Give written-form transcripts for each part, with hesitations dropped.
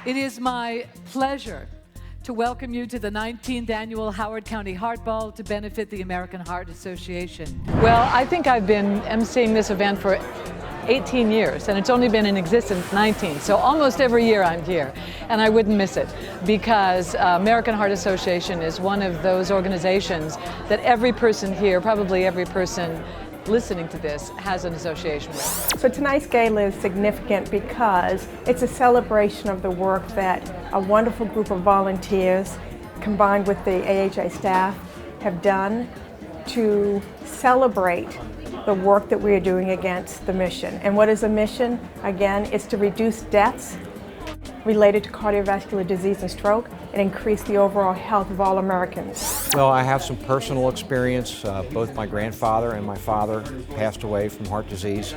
It is my pleasure to welcome you to the 19th Annual Howard County Heart Ball to benefit the American Heart Association. Well, I think I've been emceeing this event for 18 years, and it's only been in existence 19, so almost every year I'm here, and I wouldn't miss it, because American Heart Association is one of those organizations that every person here, probably every person listening to this, has an association with. So tonight's gala is significant because it's a celebration of the work that a wonderful group of volunteers combined with the AHA staff have done to celebrate the work that we are doing against the mission. And what is the mission? Again, it's to reduce deaths related to cardiovascular disease and stroke and increase the overall health of all Americans. Well, I have some personal experience. Both my grandfather and my father passed away from heart disease.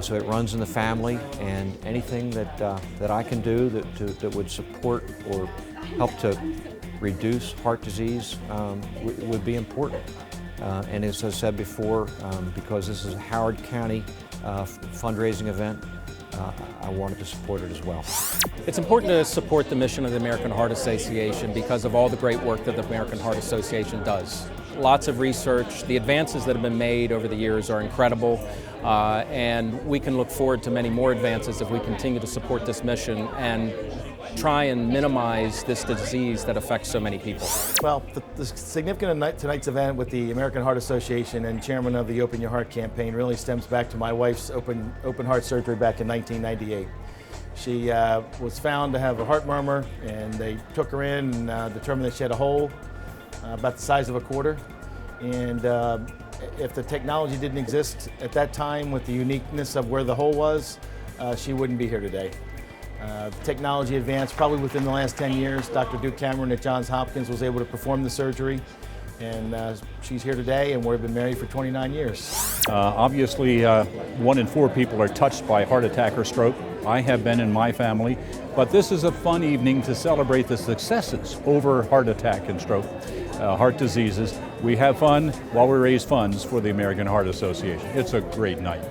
So it runs in the family, and anything that I can do that would support or help to reduce heart disease would be important. And as I said before, because this is a Howard County fundraising event, I wanted to support it as well. It's important to support the mission of the American Heart Association because of all the great work that the American Heart Association does. Lots of research, the advances that have been made over the years are incredible, and we can look forward to many more advances if we continue to support this mission and try and minimize this disease that affects so many people. Well, the significance of tonight's event with the American Heart Association and chairman of the Open Your Heart campaign really stems back to my wife's open heart surgery back in 1998. She was found to have a heart murmur, and they took her in and determined that she had a hole about the size of a quarter. And if the technology didn't exist at that time with the uniqueness of where the hole was, she wouldn't be here today. Technology advanced probably within the last 10 years. Dr. Duke Cameron at Johns Hopkins was able to perform the surgery, and she's here today, and we've been married for 29 years. Obviously, 1 in 4 people are touched by heart attack or stroke. I have been in my family, but this is a fun evening to celebrate the successes over heart attack and stroke, heart diseases. We have fun while we raise funds for the American Heart Association. It's a great night.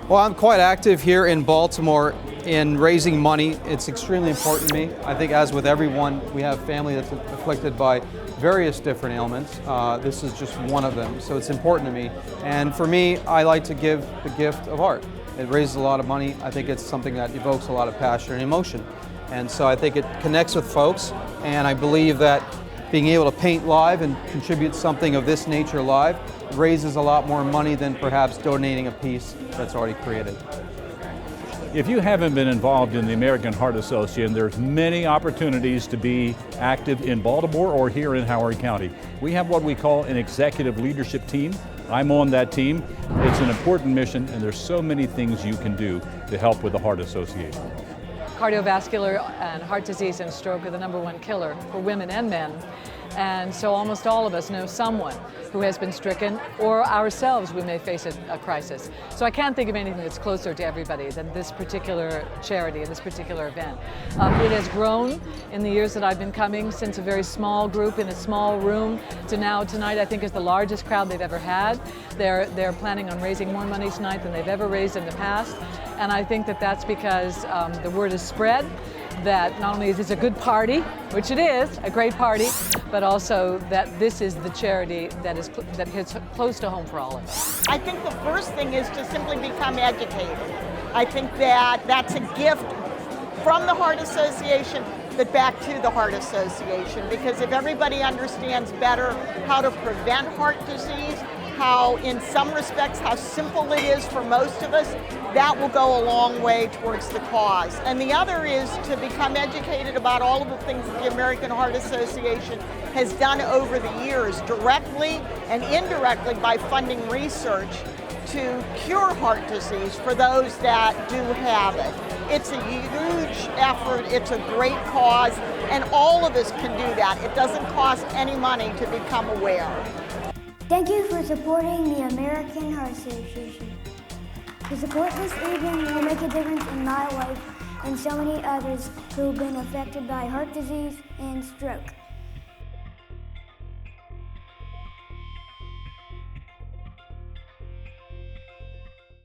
Well, I'm quite active here in Baltimore in raising money. It's extremely important to me. I think, as with everyone, we have family that's afflicted by various different ailments. This is just one of them, so it's important to me. And for me, I like to give the gift of art. It raises a lot of money. I think it's something that evokes a lot of passion and emotion. And so I think it connects with folks, and I believe that being able to paint live and contribute something of this nature live raises a lot more money than perhaps donating a piece that's already created. If you haven't been involved in the American Heart Association, there's many opportunities to be active in Baltimore or here in Howard County. We have what we call an executive leadership team. I'm on that team. It's an important mission, and there's so many things you can do to help with the Heart Association. Cardiovascular and heart disease and stroke are the #1 killer for women and men. And so almost all of us know someone who has been stricken, or ourselves we may face a crisis. So I can't think of anything that's closer to everybody than this particular charity and this particular event. It has grown in the years that I've been coming, since a very small group in a small room to now tonight I think is the largest crowd they've ever had. They're planning on raising more money tonight than they've ever raised in the past. And I think that that's because the word is spread that not only is this a good party, which it is, a great party, but also that this is the charity that hits close to home for all of us. I think the first thing is to simply become educated. I think that that's a gift from the Heart Association, but back to the Heart Association, because if everybody understands better how to prevent heart disease, how in some respects how simple it is for most of us, that will go a long way towards the cause. And the other is to become educated about all of the things that the American Heart Association has done over the years, directly and indirectly by funding research to cure heart disease for those that do have it. It's a huge effort, it's a great cause, and all of us can do that. It doesn't cost any money to become aware. Thank you for supporting the American Heart Association. To support this evening will make a difference in my life and so many others who have been affected by heart disease and stroke.